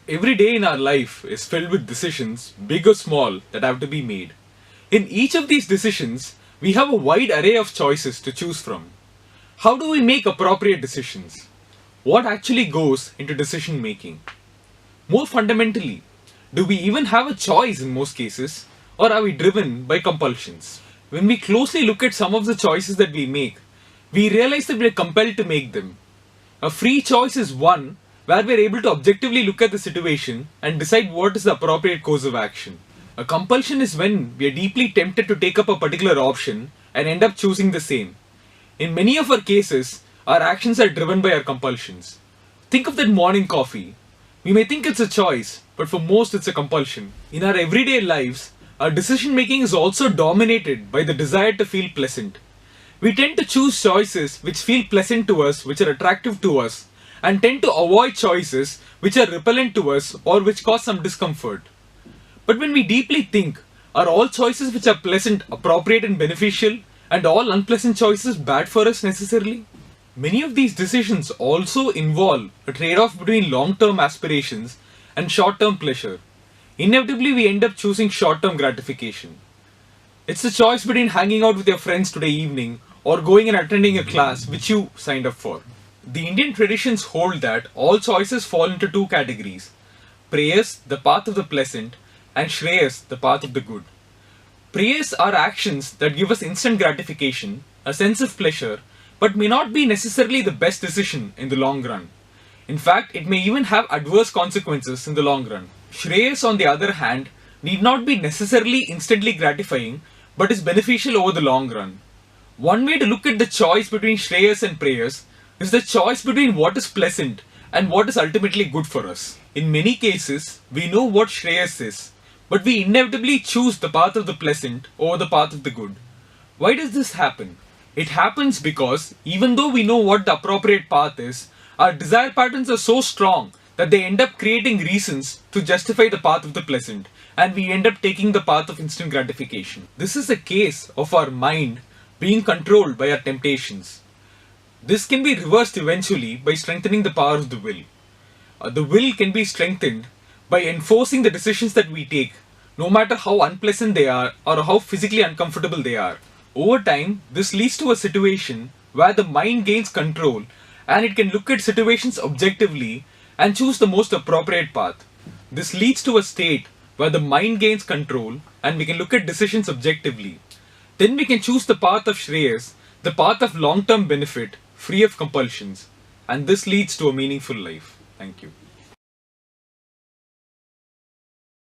Every day in our life is filled with decisions, big or small, that have to be made. In each of these decisions, we have a wide array of choices to choose from. How do we make appropriate decisions? What actually goes into decision making? More fundamentally, do we even have a choice in most cases, or are we driven by compulsions? When we closely look at some of the choices that we make, we realize that we are compelled to make them. A free choice is one where we are able to objectively look at the situation and decide what is the appropriate course of action. A compulsion is when we are deeply tempted to take up a particular option and end up choosing the same. In many of our cases, our actions are driven by our compulsions. Think of that morning coffee. We may think it's a choice, but for most it's a compulsion. In our everyday lives, our decision making is also dominated by the desire to feel pleasant. We tend to choose choices which feel pleasant to us, which are attractive to us, and tend to avoid choices which are repellent to us or which cause some discomfort. But when we deeply think, are all choices which are pleasant appropriate and beneficial, and all unpleasant choices bad for us necessarily? Many of these decisions also involve a trade-off between long-term aspirations and short-term pleasure. Inevitably, we end up choosing short-term gratification. It's the choice between hanging out with your friends today evening or going and attending a class which you signed up for. The Indian traditions hold that all choices fall into two categories: Preyas, the path of the pleasant, and Shreyas, the path of the good. Preyas are actions that give us instant gratification, a sense of pleasure, but may not be necessarily the best decision in the long run. In fact, it may even have adverse consequences in the long run. Shreyas, on the other hand, need not be necessarily instantly gratifying, but is beneficial over the long run. One way to look at the choice between Shreyas and Preyas is the choice between what is pleasant and what is ultimately good for us. In many cases, we know what Shreyas is, but we inevitably choose the path of the pleasant over the path of the good. Why does this happen? It happens because even though we know what the appropriate path is, our desire patterns are so strong that they end up creating reasons to justify the path of the pleasant, and we end up taking the path of instant gratification. This is a case of our mind being controlled by our temptations. This can be reversed eventually by strengthening the power of the will. The will can be strengthened by enforcing the decisions that we take, no matter how unpleasant they are or how physically uncomfortable they are. Over time, this leads to a situation where the mind gains control and it can look at situations objectively and choose the most appropriate path. This leads to a state where the mind gains control and we can look at decisions objectively. Then we can choose the path of Shreyas, the path of long-term benefit, free of compulsions, and this leads to a meaningful life. Thank you.